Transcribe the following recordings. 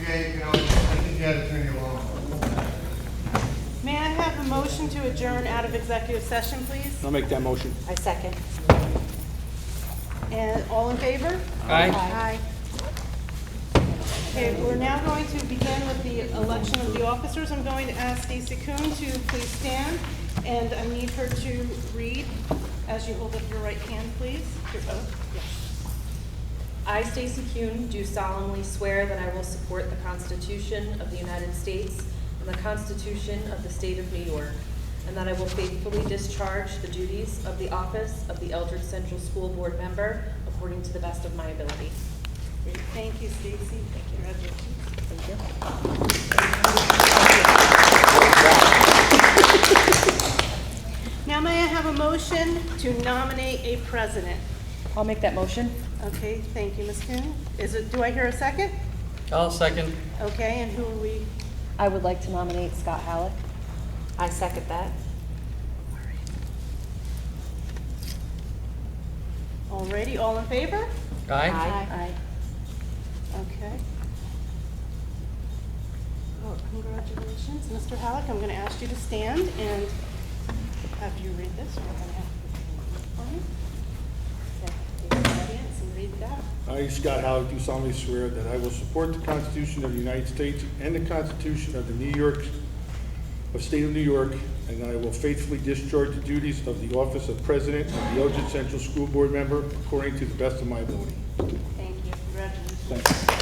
Okay, you know, I think you had to turn your alarm off. May I have a motion to adjourn out of executive session, please? I'll make that motion. I second. And all in favor? Aye. Aye. Okay, we're now going to begin with the election of the officers. I'm going to ask Stacy Kuhn to please stand, and I need her to read as you hold up your right hand, please. Your oath. Yes. I, Stacy Kuhn, do solemnly swear that I will support the Constitution of the United States and the Constitution of the State of New York, and that I will faithfully discharge the duties of the office of the Eldred Central School Board member according to the best of my ability. Great. Thank you, Stacy. Congratulations. Thank you. Now may I have a motion to nominate a president? I'll make that motion. Okay, thank you, Ms. Kuhn. Do I hear a second? I'll second. Okay, and who are we? I would like to nominate Scott Halleck. I second that. Alrighty, all in favor? Aye. Aye. Okay. Oh, congratulations, Mr. Halleck. I'm going to ask you to stand, and after you read this, we're going to have to for me. Okay, take the audience and read that. I, Scott Howard, do solemnly swear that I will support the Constitution of the United States and the Constitution of the State of New York, and that I will faithfully discharge the duties of the office of President of the Eldred Central School Board member according to the best of my ability. Thank you. Congratulations. Thank you.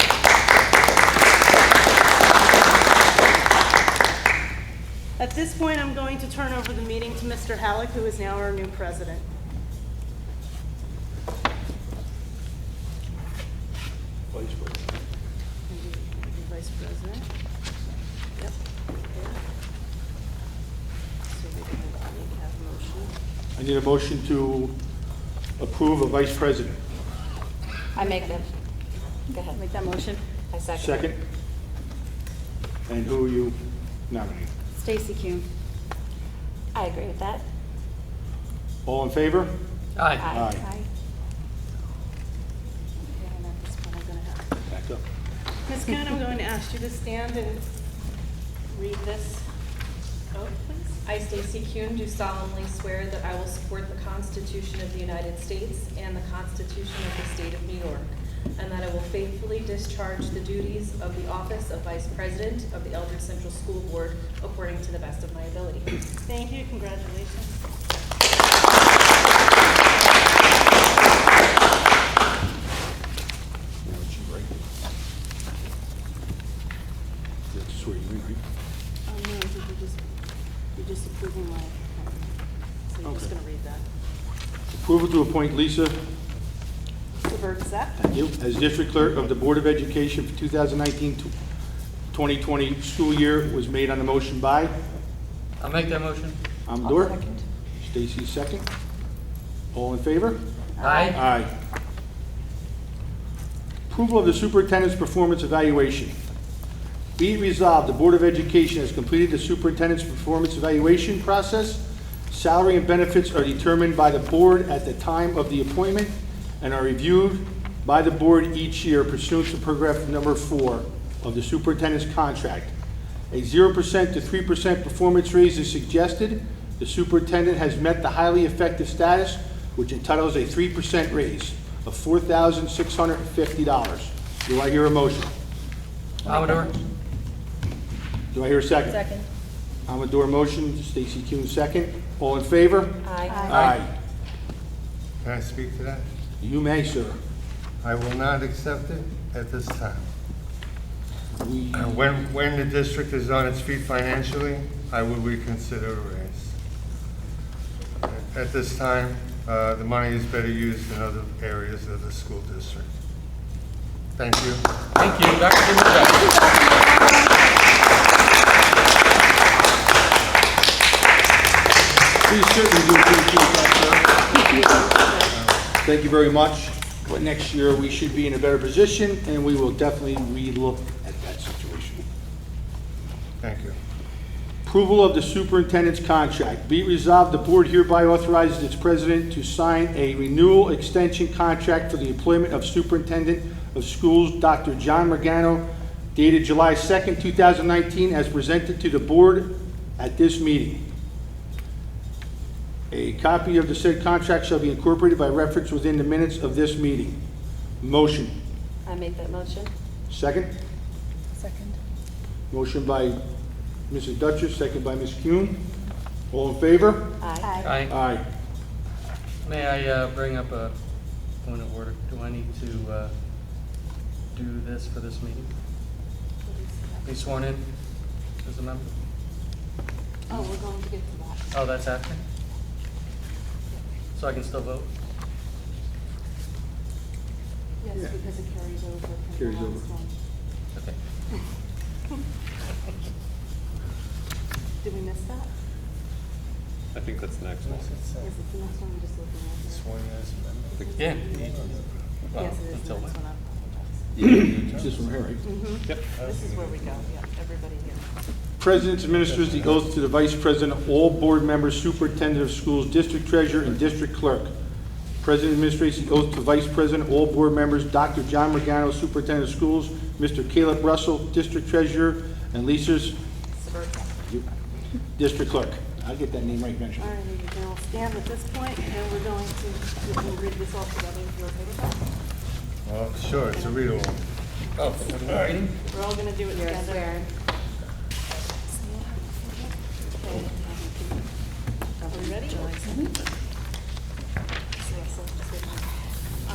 At this point, I'm going to turn over the meeting to Mr. Halleck, who is now our new president. Vice President. Vice President. Yep. There. So we need to have a motion. I need a motion to approve a Vice President. I make that. Go ahead. Make that motion. I second. Second. And who are you nominating? Stacy Kuhn. I agree with that. All in favor? Aye. Aye. Okay, and at this point, I'm going to have Back up. Ms. Kuhn, I'm going to ask you to stand and read this oath, please. I, Stacy Kuhn, do solemnly swear that I will support the Constitution of the United States and the Constitution of the State of New York, and that I will faithfully discharge the duties of the office of Vice President of the Eldred Central School Board according to the best of my ability. Thank you. Congratulations. Now it's you, right? You have to swear you in, right? Oh, no, you're just approving my, so you're just Okay. going to read that. Approval to appoint Lisa, Zep. thank you, as District Clerk of the Board of Education for 2019-2020 school year was made on the motion by I'll make that motion. Amador. Second. Stacy, second. All in favor? Aye. Aye. Approval of the superintendent's performance evaluation. Be it resolved, the Board of Education has completed the superintendent's performance evaluation process. Salary and benefits are determined by the board at the time of the appointment and are reviewed by the board each year pursuant to paragraph number 4 of the superintendent's contract. A 0% to 3% performance raise is suggested. The superintendent has met the highly effective status, which entitles a 3% raise of $4,650. Do I hear a motion? Amador. Do I hear a second? Second. Amador motion, Stacy Kuhn second. All in favor? Aye. Aye. Can I speak to that? You may, sir. I will not accept it at this time. We, When the district is on its feet financially, I will reconsider a raise. At this time, the money is better used in other areas of the school district. Thank you. Thank you. Dr. Dimmerbeck. we certainly do appreciate that, sir. Thank you very much. But next year, we should be in a better position, and we will definitely relook at that situation. Thank you. Approval of the superintendent's contract. Be it resolved, the board hereby authorizes its president to sign a renewal extension contract for the employment of superintendent of schools, Dr. John Morgano, dated July 2nd, 2019, as presented to the board at this meeting. A copy of the said contract shall be incorporated by reference within the minutes of this meeting. Motion. I make that motion. Second? Second. Motion by Mrs. Dutchess, second by Ms. Kuhn. All in favor? Aye. Aye. Aye. May I bring up a point of order? Do I need to do this for this meeting? Be sworn in as a member? Oh, we're going to get to that. Oh, that's after? So I can still vote? Yes, Yeah. because it carries over from the Carries last over. one. Okay. Did we miss that? I think that's the next one. Yes, it's the next one, I'm just looking at it. Sworn as a member. Yeah. Well, Yes, it is the until next then. one, I apologize. It's this one here, right? Yep. This is where we go, yeah, everybody here. President administers the oath to the Vice President, all board members, Superintendent of Schools, District Treasurer, and District Clerk. President administers the oath to Vice President, all board members, Dr. John Regano, Superintendent of Schools, Mr. Caleb Russell, District Treasurer, and Lisa's District Clerk. I'll get that name right All eventually. right, you can all stand at this point, and we're going to, we'll read this all together, if you're okay with that. Well, sure, it's a read-along. Oh, what are we reading? We're all gonna do it You're together. swearing. Okay. Are we ready?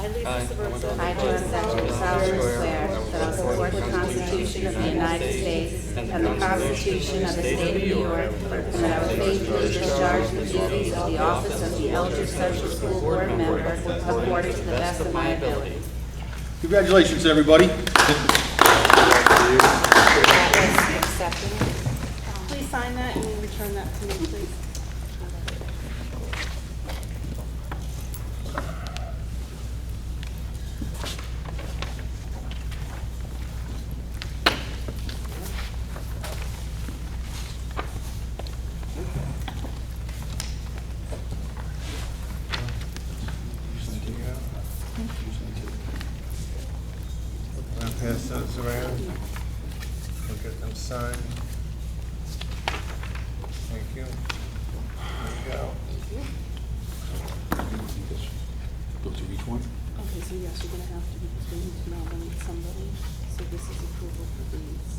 I, Lisa Aye. Sabertson. I, Lisa Sanchez, solemnly swear that I will support the Constitution of the United States and the Constitution of the State of New York, and that I will faithfully discharge the duties of the office of the Eldred Central School Board member according to the best of my ability. Congratulations, everybody. That was accepted. Please sign that and return that to me, please. I'll pass those around. We'll get them signed. Thank you. There you go. Go to each one. Okay, so yes, you're gonna have to, because we need to nominate somebody, so this is approval for these,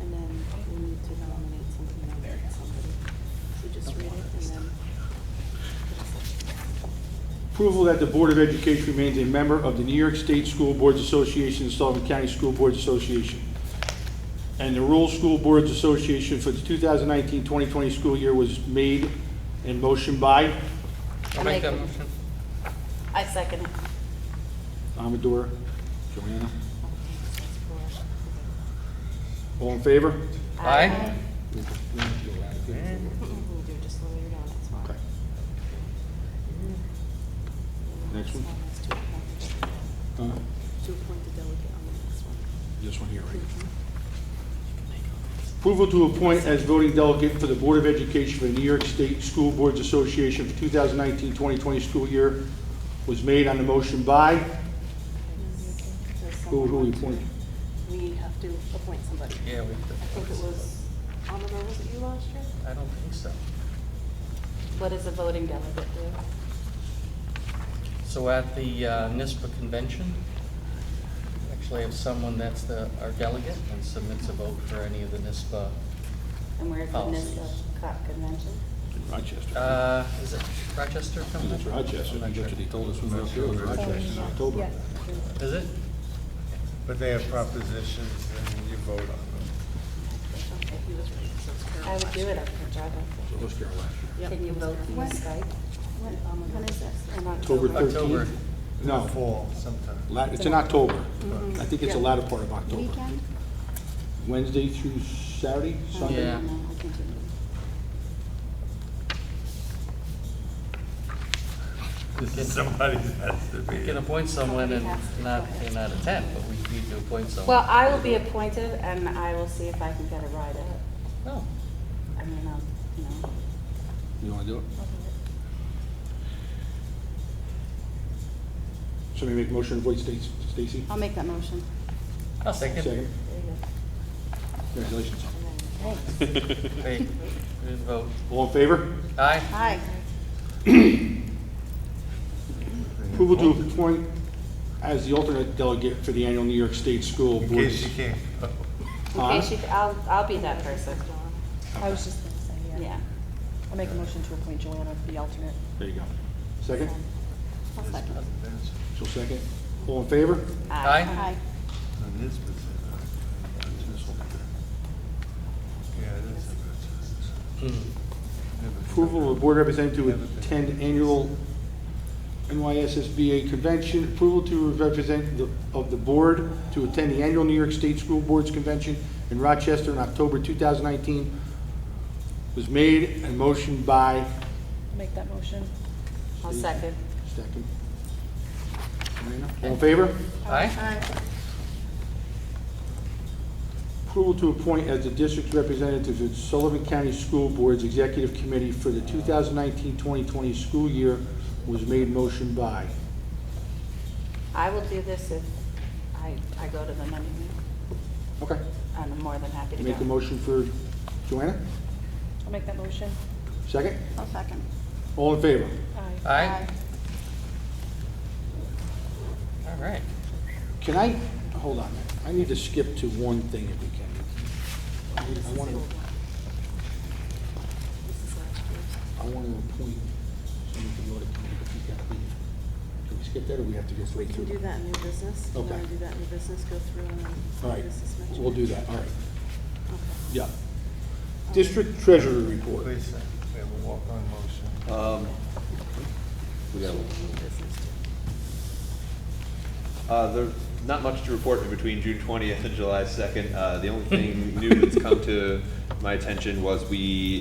and then we need to nominate somebody. So just read it, and then. Approval that the Board of Education remains a member of the New York State School Boards Association and Sullivan County School Boards Association. And the Rural School Boards Association for the 2019-2020 school year was made and motioned by I'll make that motion. I second it. Amador, Joanna. All in favor? Aye. You do just lower it down, that's fine. Okay. Next one? To appoint the delegate on the next one. This one here, right? Approval to appoint as voting delegate for the Board of Education for the New York State School Boards Association for 2019-2020 school year was made on the motion by, who we appointed? We have to appoint somebody. Yeah, we, I think it was, Amador, was it you last year? I don't think so. What does a voting delegate do? So at the NISPA convention, actually have someone that's our delegate and submits a vote for any of the NISPA. And where's the Policies. NISBA convention? Rochester. Is it Rochester That's convention? Rochester. I'm not sure. That's what they told us when we were up there. It was Rochester in October. Is it? But they have propositions and you vote on them. Okay, he was right, so it's Carol. I would do it up for job. So it was Carol last year. Can you vote via Skype? When is this? In October October. 13th? No, Fall sometime. it's in October. I think it's the latter part of October. Weekend? Wednesday through Saturday, Sunday? Yeah. No, I can do Somebody has to be. We can appoint someone and not attend, but we need to appoint someone. Well, I will be appointed, and I will see if I can get a ride out. Oh, I mean, You want to do it? Somebody make a motion to avoid Stacy? I'll make that motion. I'll second. Second. There you Congratulations. Hey, here's the vote. All in favor? Aye? Aye. Approval to appoint as the alternate delegate for the annual New York State School In Board. case you can't. Okay, I'll be that person. I was just gonna say, yeah. Yeah. I'll make a motion to appoint Joanna the alternate. There you go. Second? I'll second. She'll second. All in favor? Aye? Aye. On this particular- Yeah, it is a good. Approval of the board representative to attend annual NYSSBA convention. Approval to represent of the board to attend the annual New York State School Boards Convention in Rochester in October 2019 was made and motioned by I'll make that motion. I'll second. second. Marina. All in favor? Aye? Aye. Approval to appoint as the district's representative to Sullivan County School Board's Executive Committee for the 2019-2020 school year was made motion by. I will do this if I go to the Monday meeting. Okay. I'm more than happy to Make a go. motion for Joanna? I'll make that motion. Second? I'll second. All in favor? Aye. Aye? All right. Can I, hold on, I need to skip to one thing if we can. I want to appoint someone to the audit committee, if you can't leave. Can we skip that, or we have to go We straight can through? do that in new business. You Okay. want to do that in new business, go through and then. All right, this is mentioned? we'll do that, all right. Okay. Yeah. District Treasurer Report. Please, we have a walk-on motion. We got New business. There's not much to report in between June 20th and July 2nd. The only thing new that's come to my attention was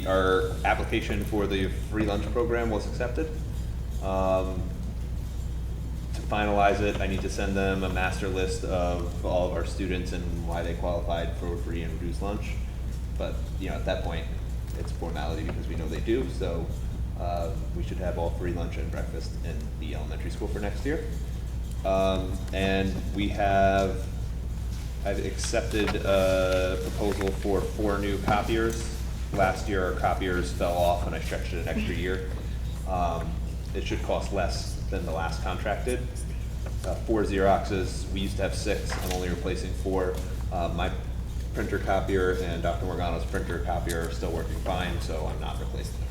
our application for the free lunch program was accepted. To finalize it, I need to send them a master list of all of our students and why they qualified for free and reduced lunch. But, at that point, it's a formality because we know they do, so we should have all free lunch and breakfast in the elementary school for next year. And I've accepted a proposal for 4 new copiers. Last year, our copiers fell off and I stretched it an extra year. It should cost less than the last contract did. 4 Xeroxes, we used to have 6, I'm only replacing 4. My printer copier and Dr. Morgano's printer copier are still working fine, so I'm not replacing them.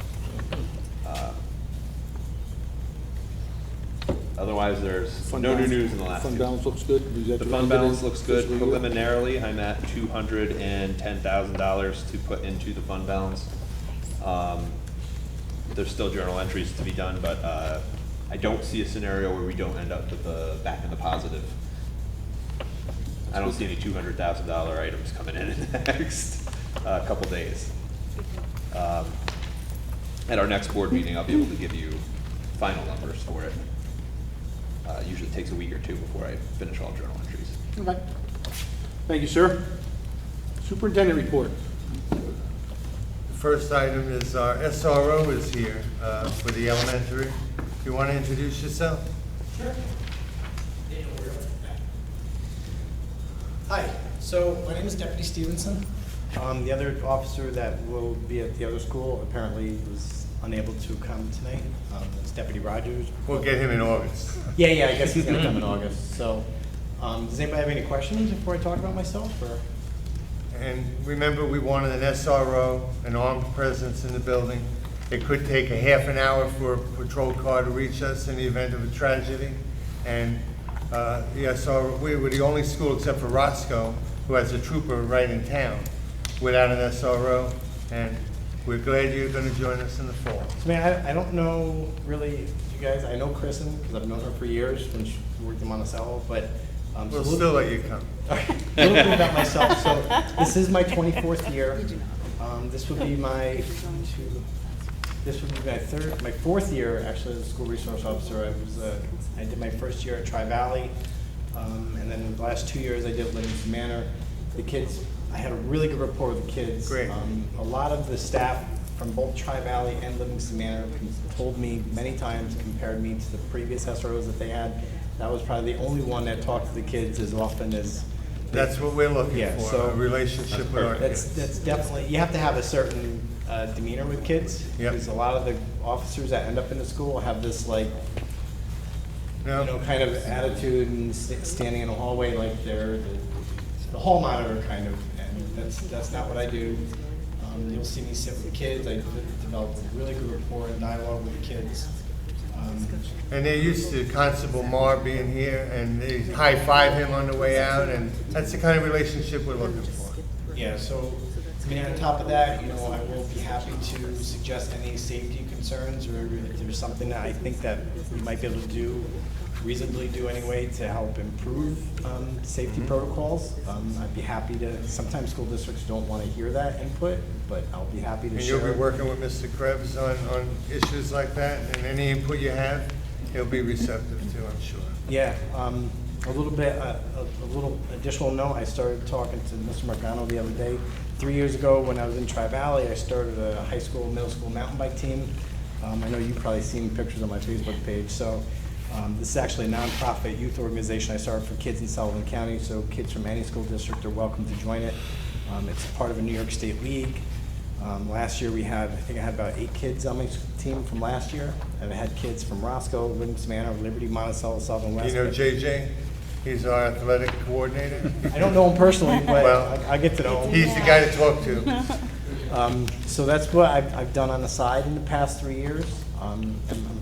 Otherwise, there's no new news in the last Fund 2. balance looks good? Is that The the fund end of balance looks good. fiscal year? Preliminarily, I'm at $210,000 to put into the fund balance. There's still journal entries to be done, but I don't see a scenario where we don't end up with back in the positive. I don't see any $200,000 items coming in the next couple days. At our next board meeting, I'll be able to give you final numbers for it. Usually takes a week or 2 before I finish all journal entries. Okay. Thank you, sir. Superintendent report. The first item is our SRO is here for the elementary. You want to introduce yourself? Hi, so my name is Deputy Stevenson. The other officer that will be at the other school apparently was unable to come tonight. It's Deputy Rogers. We'll get him in August. Yeah, I guess he's gonna come in August, so. Does anybody have any questions before I talk about myself, or? And remember, we wanted an SRO, an armed presence in the building. It could take a half an hour for a patrol car to reach us in the event of a tragedy. And the SRO, we were the only school except for Roscoe who has a trooper right in town without an SRO. And we're glad you're going to join us in the fall. So, man, I don't know really you guys. I know Kristen because I've known her for years when she worked in Monticello, but. So We'll a little- still let you come. A little bit about myself. So this is my 24th year. This would be my my 4th year actually as a school resource officer. I did my first year at Tri-Valley, and then the last 2 years I did Livingston Manor. The kids, I had a really good rapport with the kids. Great. A lot of the staff from both Tri-Valley and Livingston Manor told me many times, compared me to the previous SROs that they had. That was probably the only one that talked to the kids as often as That's what we're looking Yeah, for, so- a relationship with our That's, kids. that's definitely, you have to have a certain demeanor with kids. Yep. Because a lot of the officers that end up in the school have this like, kind of attitude and standing in the hallway like they're the hall monitor kind of, and that's not what I do. You'll see me sit with the kids, I develop a really good rapport and dialogue with the kids. And they're used to Constable Marr being here, and they high-five him on the way out, and that's the kind of relationship we're looking for. Yeah, so, I mean, on top of that, I will be happy to suggest any safety concerns, or if there's something that I think that we might be able to do, reasonably do anyway, to help improve safety protocols. I'd be happy to, sometimes school districts don't want to hear that input, but I'll be happy to And share. you'll be working with Mr. Krebs on issues like that, and any input you have, he'll be receptive to, I'm sure. Yeah, a little bit, a little additional note, I started talking to Mr. Morgano the other day. 3 years ago, when I was in Tri-Valley, I started a high school, middle school mountain bike team. I know you've probably seen pictures on my Facebook page, so this is actually a nonprofit youth organization I started for kids in Sullivan County, so kids from any school district are welcome to join it. It's part of a New York State league. Last year we had, I think I had about 8 kids on my team from last year, and I had kids from Roscoe, Williams Manor, Liberty, Monticello, Sullivan, West. You know JJ? He's our athletic coordinator. I don't know him personally, but Well, I get to know him. He's the guy to talk to. So that's what I've done on the side in the past 3 years. I'm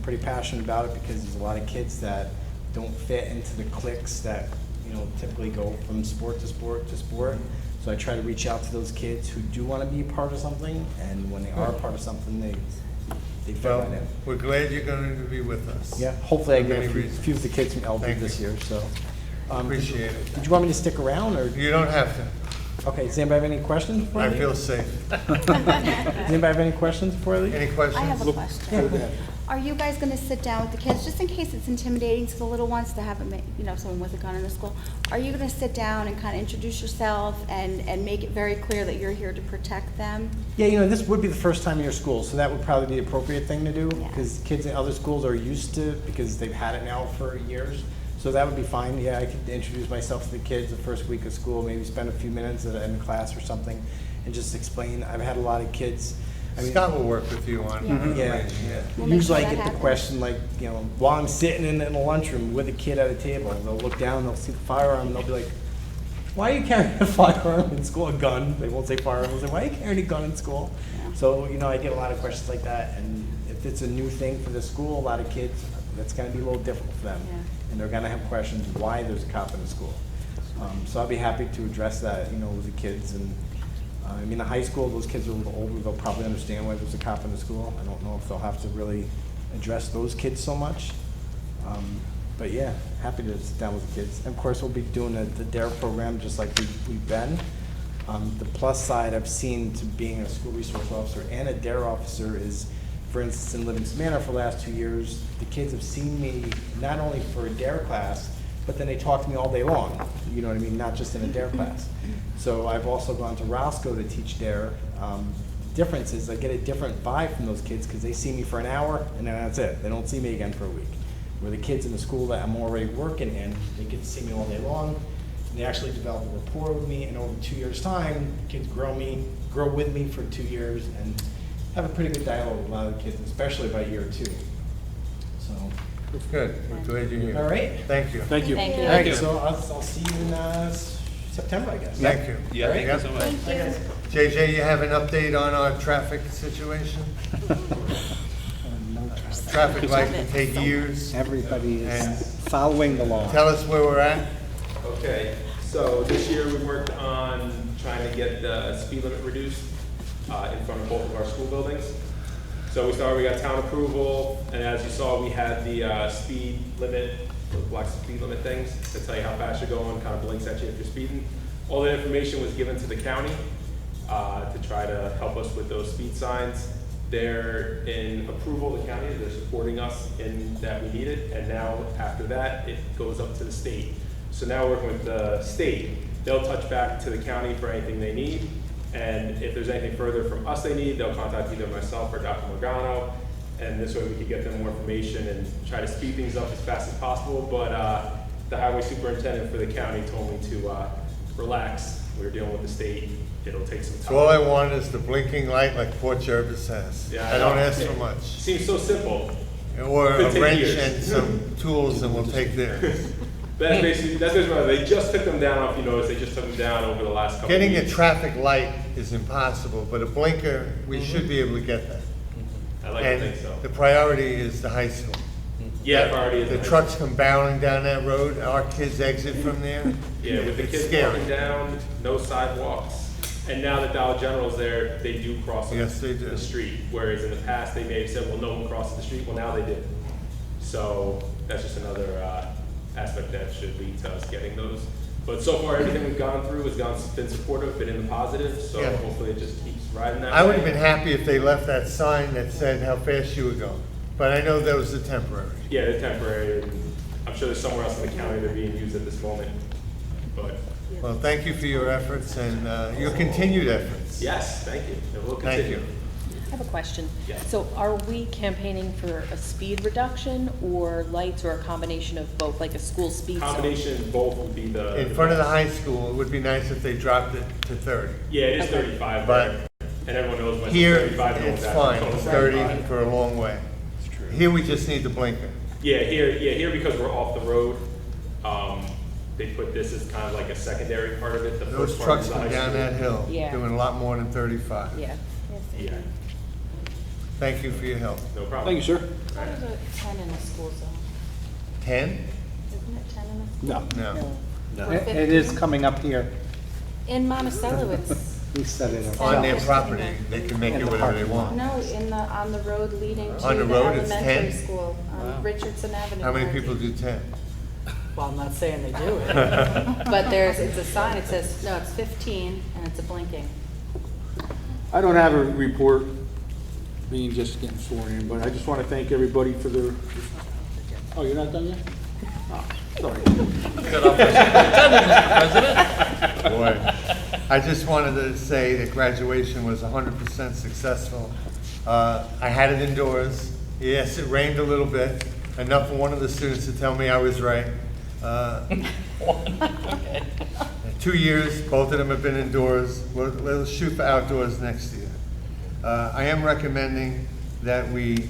pretty passionate about it because there's a lot of kids that don't fit into the cliques that, typically go from sport to sport to sport. So I try to reach out to those kids who do want to be a part of something, and when they are a part of something, they fit Well, right in. we're glad you're going to be with us. Yeah, hopefully I For get a many few, reasons. few of the kids from Eldred Thank this you. year, so. Appreciate it. Did you want me to stick around, or? You don't have to. Okay, does anybody have any questions before I I leave? feel safe. Does anybody have any questions before I leave? Any questions? I have a Yeah, question. go ahead. Are you guys going to sit down with the kids, just in case it's intimidating to the little ones to have, someone with a gun in the school? Are you going to sit down and kind of introduce yourself and make it very clear that you're here to protect them? Yeah, this would be the first time in your school, so that would probably be the appropriate thing to do, Yeah. because kids in other schools are used to, because they've had it now for years. So that would be fine. Yeah, I could introduce myself to the kids the first week of school, maybe spend a few minutes in class or something, and just explain. I've had a lot of kids. Scott will work with you on Yeah. arranging it. We'll make Usually sure I that get the happens. question like, while I'm sitting in the lunchroom with a kid at a table, they'll look down, they'll see the firearm, and they'll be like, why are you carrying a firearm in school? A gun. They won't say firearm. They'll say, why are you carrying a gun in school? Yeah. So, I get a lot of questions like that, and if it's a new thing for the school, a lot of kids, that's gonna be a little difficult for them. Yeah. And they're gonna have questions why there's a cop in the school. So I'll be happy to address that, with the kids. And the high school, those kids are a little older, they'll probably understand why there's a cop in the school. I don't know if they'll have to really address those kids so much. But yeah, happy to sit down with the kids. And of course, we'll be doing the DARE program just like we've been. The plus side I've seen to being a school resource officer and a DARE officer is, for instance, in Livingston Manor for the last 2 years, the kids have seen me not only for a DARE class, but then they talk to me all day long, you know what I mean, not just in a DARE class. So I've also gone to Roscoe to teach DARE. Difference is I get a different vibe from those kids because they see me for an hour and then that's it. They don't see me again for a week. Where the kids in the school that I'm already working in, they get to see me all day long. And they actually develop a rapport with me, and over 2 years' time, kids grow with me for 2 years and have a pretty good dialogue with a lot of the kids, especially by year 2. So, Good, we're glad you're here. all right. Thank you. Thank you. Thank you. All right, so I'll see you in September, I guess. Thank you. Yeah, thank you so much. Thank you. JJ, you have an update on our traffic situation? Traffic light can take years. Everybody And is following the law. tell us where we're at. Okay, so this year we worked on trying to get the speed limit reduced in front of both of our school buildings. So we got town approval, and as you saw, we had the speed limit, the black speed limit things to tell you how fast you're going, kind of blinks at you if you're speeding. All that information was given to the county to try to help us with those speed signs. They're in approval, the county, they're supporting us in that we need it, and now after that, it goes up to the state. So now working with the state, they'll touch back to the county for anything they need, and if there's anything further from us they need, they'll contact either myself or Dr. Morgano, and this way we could get them more information and try to speed things up as fast as possible. But the highway superintendent for the county told me to relax. We're dealing with the state. It'll take some time. So all I want is the blinking light like Port Jervis has. Yeah, I don't know. ask for much. Seems so simple. Or Could a take wrench years. and some tools and we'll take theirs. That's basically what they just took them down. If you notice, they just took them down over the last couple Getting of a weeks. traffic light is impossible, but a blinker, we should be able to get that. I like to think so. And the priority is the high school. Yeah, priority is The trucks come barreling down that road, our kids exit from there. Yeah, with the It's kids scary. walking down, no sidewalks. And now that Dollar General's there, they do cross Yes, they do. the street. Whereas in the past, they may have said, well, no one crosses the street. Well, now they did. So that's just another aspect that should lead to us getting those. But so far, everything we've gone through has been supportive, been in the positive. So Yeah. hopefully it just keeps riding that I would way. have been happy if they left that sign that said how fast you were going, but I know those are temporary. Yeah, they're temporary. And I'm sure there's somewhere else in the county they're being used at this moment. But Well, thank you for your efforts and your continued efforts. yes, thank you. And we'll Thank continue. you. I have a question. Yeah. So are we campaigning for a speed reduction or lights or a combination of both, like a school speed zone? Combination, both would be the. In front of the high school, it would be nice if they dropped it to 30. Yeah, it is Okay. 35 But there, and everyone knows when Here, 35 goes it's back. fine, goes it's back 30 by. for a long way. Here, we just need the blinker. Yeah, here because we're off the road, they put this as kind of like a secondary part of it. The Those first part trucks is the come high down school. that hill, Yeah. doing a lot more than 35. Yeah. Yeah, Thank you for your help. no problem. Thank you, sir. What is a 10 in a school zone? 10? Isn't it 10 in a school? No. No. No. It is coming up here. In Monticello, it's, We set it up. On their property, they can make it whatever they want. no, on the road leading to On the the road, it's elementary 10? school, on Richardson Avenue. How many Market. people do 10? Well, I'm not saying they do it. But it's a sign, it says, no, it's 15, and it's a blinking. I don't have a report, being just getting sworn in, but I just want to thank everybody for their, oh, you're not done yet? Oh, sorry. Boy, I just wanted to say that graduation was 100% successful. I had it indoors. Yes, it rained a little bit, enough for one of the students to tell me I was right. 2 years, both of them have been indoors. We'll shoot for outdoors next year. I am recommending that we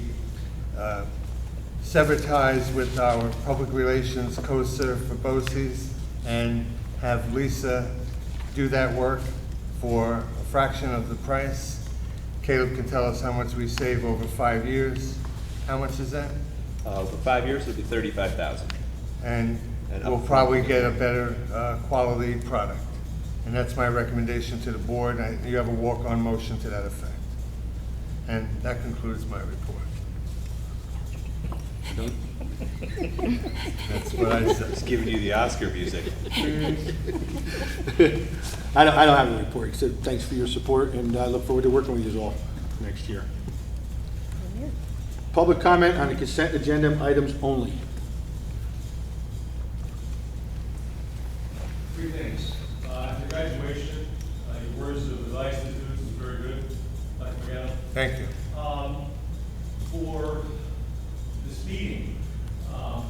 sever ties with our public relations co-ser for BOCES and have Lisa do that work for a fraction of the price. Caleb can tell us how much we save over 5 years. How much is that? For 5 years, it'd be 35,000. And And we'll upfront. probably get a better quality product. And that's my recommendation to the board. You have a walk-on motion to that effect. And that concludes my report. That's what I Just said. giving you the Oscar music. I don't have a report, except thanks for your support, and I look forward to working with you all next year. Public comment on the consent agenda items only. Three things. At the graduation, your words of advice to students was very good, Dr. Morgano. Thank you. For the speeding, I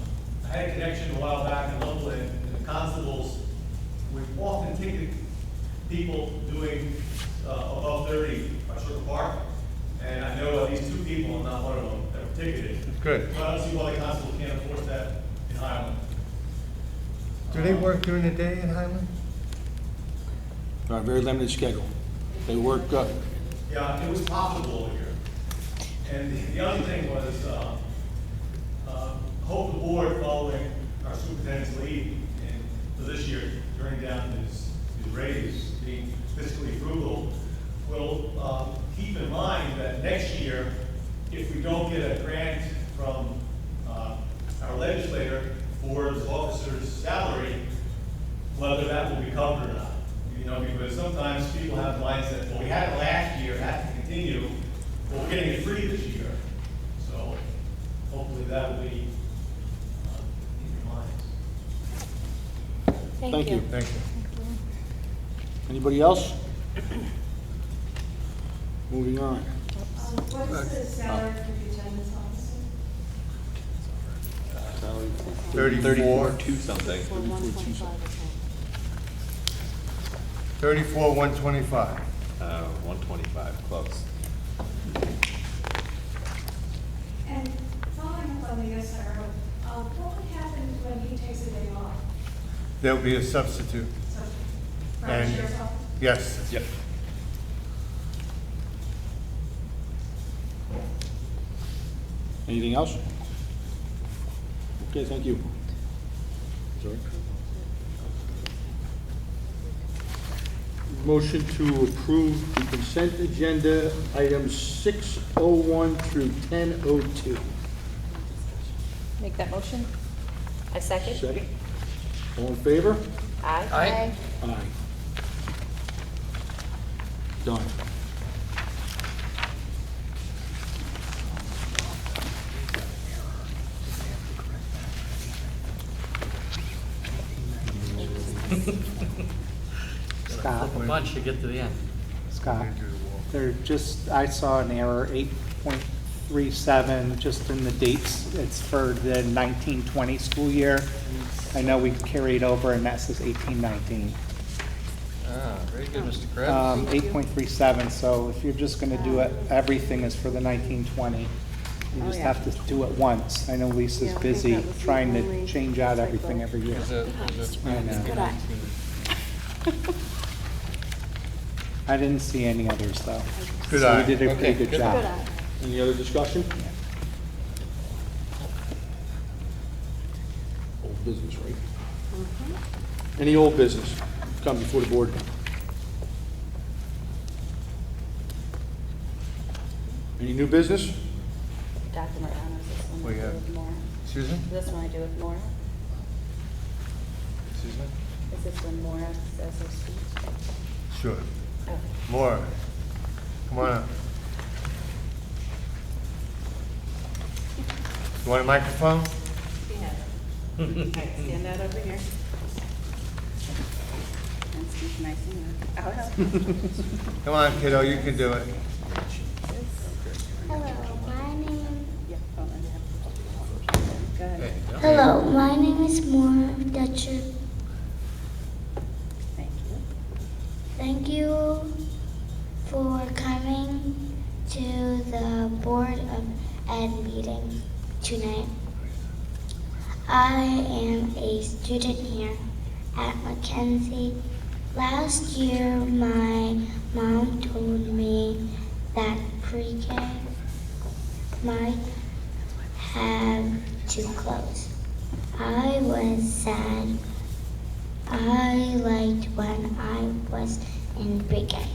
had a connection a while back in Loveland, and the constables would often ticket people doing above 30 by Circle Park. And I know at least 2 people, and not one of them, that were ticketed. Good. So I don't see why the constables can't enforce that in Highland. Do they work during the day in Highland? Very limited schedule. They work, Yeah, it was profitable over here. And the other thing was, hope the board, following our superintendent's lead and for this year, turning down his raise, being fiscally frugal, will keep in mind that next year, if we don't get a grant from our legislator for this officer's salary, whether that will be covered or not. You know, because sometimes people have the mindset, well, we had it last year, it has to continue, well, we're getting it free this year. So hopefully that will be in your minds. thank you. Thank you. Anybody else? Moving on. What is the salary for the attendance officer? 34. 2 something. For 1.5, 34,125. 125, close. And following up on the SRO, what would happen when he takes a day off? There'll be a substitute. So, from the And, sheriff's office? yes. Yep. Anything else? Okay, thank you. Sorry. Motion to approve the consent agenda, items 6:01 through 10:02. Make that motion? I second. Second. All in favor? Aye. Aye. Aye. Done. Scott, A bunch to get to the end. Scott, I saw an error, 8.37, just in the dates. It's for the 1920 school year. I know we carried over, and that says 1819. Ah, very good, Mr. Krebs. 8.37, so if you're just gonna do it, everything is for the 1920. You just have to do it once. I know Lisa's busy trying to change out everything every year. Is it I know. 19? I didn't see any others, though. Good So eye. you did a Okay, pretty good good job. eye. Any other discussion? Old business, right? Any old business come before the board? Any new business? Dr. Marano, is this one We I do have- with Maura? Excuse me? Is this one I do with Maura? Excuse me? Is this when Maura says her speech? Sure. Okay. More. Come on up. You want a microphone? Yeah. All right, stand out over here. And speak nice and loud. I'll help. Come on, kiddo, you can do it. Hello, my name. Yeah, oh, and have- Go ahead. There you go. Hello, my name is Maura Dutcher. Thank you. Thank you for coming to the Board of Ed meeting tonight. I am a student here at Mackenzie. Last year, my mom told me that pre-K might have to close. I was sad. I liked when I was in pre-K.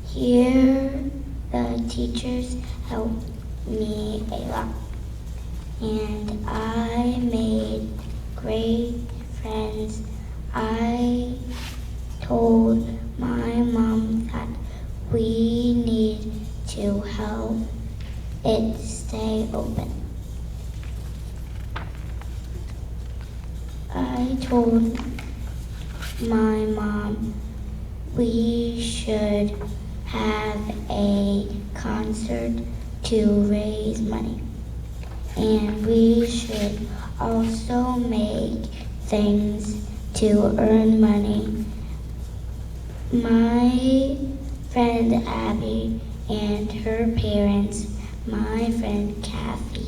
Here, the teachers helped me a lot. And I made great friends. I told my mom that we need to help it stay open. I told my mom we should have a concert to raise money. And we should also make things to earn money. My friend Abby and her parents, my friend Kathy,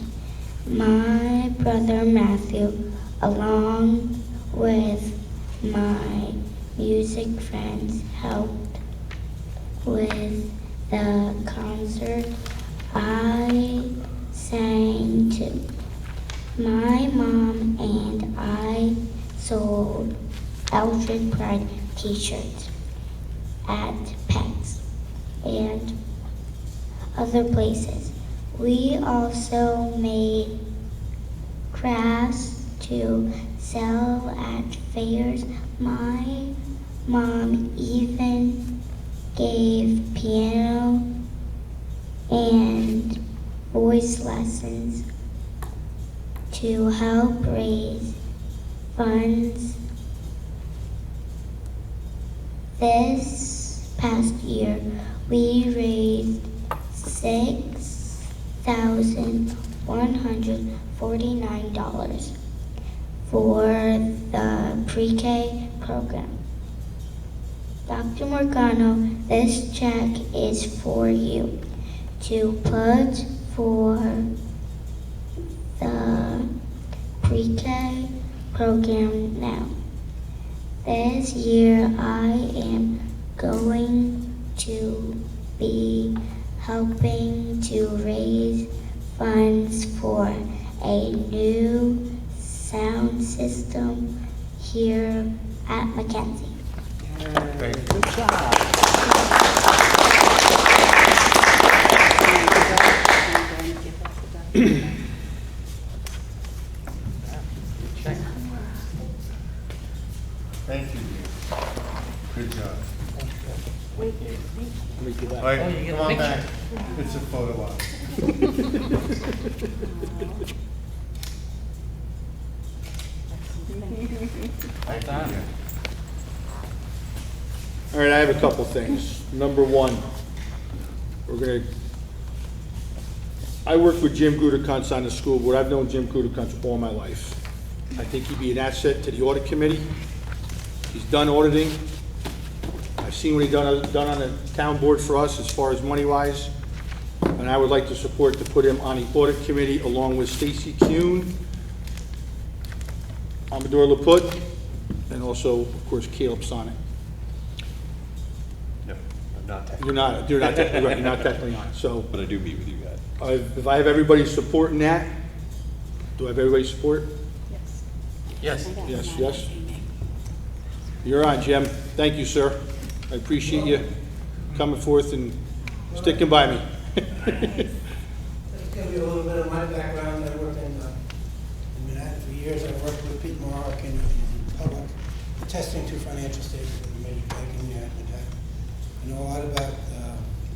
my brother Matthew, along with my music friends helped with the concert. I sang too. My mom and I sold Eldred Pride t-shirts at PEX and other places. We also made crafts to sell at fairs. My mom even gave piano and voice lessons to help raise funds. This past year, we raised $6,149 for the pre-K program. Dr. Morgano, this check is for you to put for the pre-K program now. This year I am going to be helping to raise funds for a new sound system here at Mackenzie. Thank you. Good job. Thank you. Good job. Let me do that. All right, Oh, you get a come on picture. back. It's a photo op. Well done. All right, I have a couple things. Number one, I worked with Jim Gutekunst on the school board. I've known Jim Gutekunst all my life. I think he'd be an asset to the audit committee. He's done auditing. I've seen what he's done on the town board for us as far as money-wise. And I would like to support to put him on the audit committee along with Stacy Kuhn, Amador Laput, and also, of course, Caleb Sonnet. No, I'm not technically. You're not technically right, you're not technically on it, so. But I do meet with you guys. If I have everybody supporting that, do I have everybody's support? Yes. Yes, yes. You're on, Jim. Thank you, sir. I appreciate you coming forth and sticking by me. Just give you a little bit of my background. I worked in Manhattan for years. I worked with Pete Mark in public attesting to financial statements in the major bank in Manhattan. I know a lot about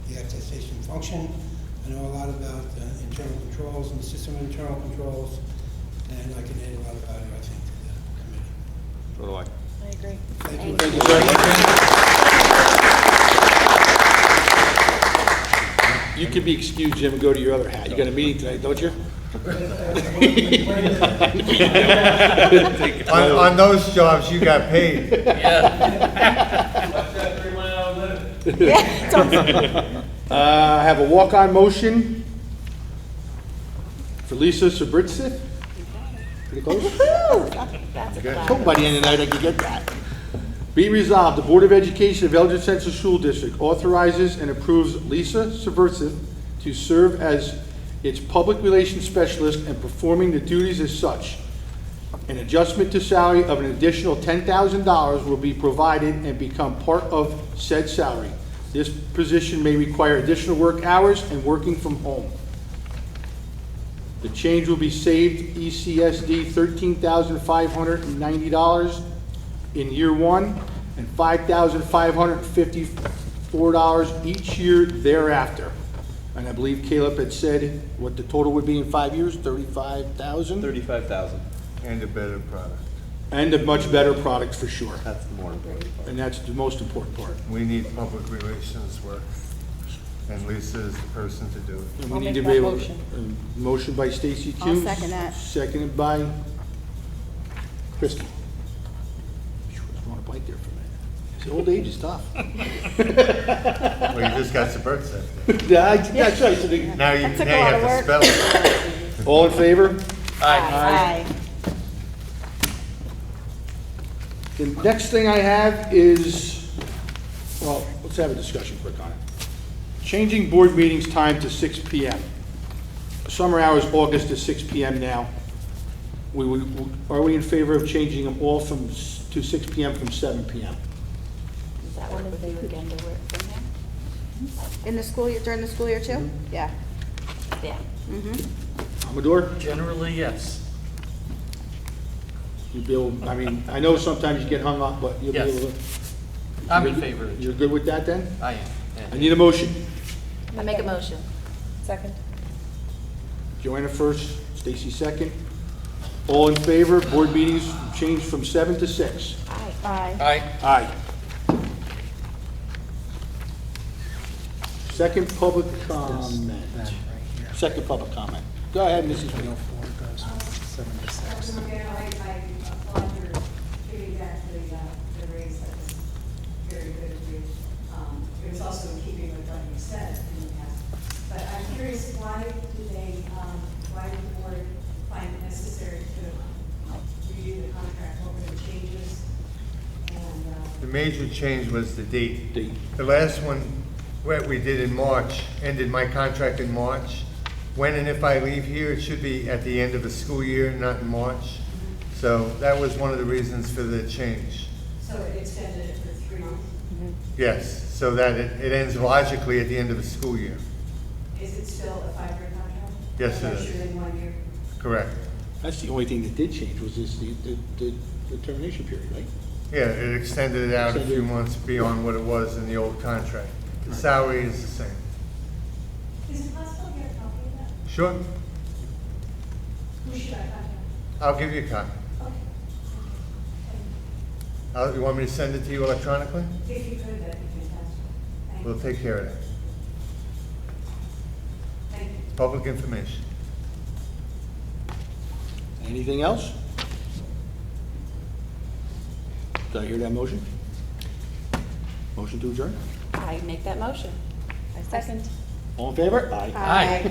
the attestation function. I know a lot about internal controls and the system of internal controls, and I can add a lot of value, I think, to the committee. So do I. I agree. Thank you. Thank you, sir. You can be excused, Jim, and go to your other hat. You got a meeting tonight, don't you? On those jobs, you got paid. I have a walk-on motion for Lisa Sabritsith. Pretty close? Hope by the end of the night I can get that. Be resolved, the Board of Education of Eldred Central School District authorizes and approves Lisa Sabritsith to serve as its public relations specialist and performing the duties as such. An adjustment to salary of an additional $10,000 will be provided and become part of said salary. This position may require additional work hours and working from home. The change will be saved ECSD $13,590 in year one and $5,554 each year thereafter. And I believe Caleb had said what the total would be in 5 years, 35,000? 35,000. And a better product. And a much better product for sure. That's the more important part. And that's the most important part. We need public relations work, and Lisa is the person to do it. And we I'll need make to that be able- motion. Motion by Stacy I'll Kuhn. second that. Seconded by Kristen. I want to bite there for a minute. See, old age is tough. Well, you just got the birth certificate. That's right. So the- Now you That took a have lot to of spell it. All in favor? Aye. The next thing I have is, well, let's have a discussion quick on it. Changing board meetings time to 6 PM. Summer hours, August to 6 PM now. Are we in favor of changing them all to 6 PM from 7 PM? Is that one of the again to work from there? In the school year, during the school year too? Yeah. Yeah. Amador? Generally, yes. You'll be able, I mean, I know sometimes you get hung up, but you'll be Yes. able to. I'm in favor of it. You're good with that then? I am. I need a motion. I make a motion. Second. Joanna first, Stacy second. All in favor, board meetings changed from 7 to 6. Aye. Aye. Aye. Second public comment. Second public comment. Go ahead, Mrs. Green. Dr. Morgano, I applaud your giving back the raise. That was very good of you. it's also in keeping with what you said in the past. But I'm curious, why did the board find it necessary to review the contract? What were the changes? And, The major change was the date. Date. The last one, what we did in March, ended my contract in March. When and if I leave here, it should be at the end of the school year, not in March. So that was one of the reasons for the change. so it extended it for 3 months? Yes, so that it ends logically at the end of the school year. Is it still a 5-year contract? Yes, it Or is. shorter than 1 year? Correct. That's the only thing that did change, was this, the termination period, right? Yeah, it extended it out a few Extended. months beyond what it was in the old contract. The salary is the same. Is it possible to get a copy of that? Sure, Who should I contact? I'll give you a copy. Okay. You want me to send it to you electronically? If you could, that'd be fantastic. Thank We'll you. take care of that. Thank you. Public information. Anything else? Did I hear that motion? Motion to adjourn? I make that motion. I second. All in favor? Aye. Aye.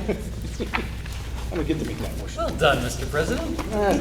I'm gonna get to make that motion. Well done, Mr. President.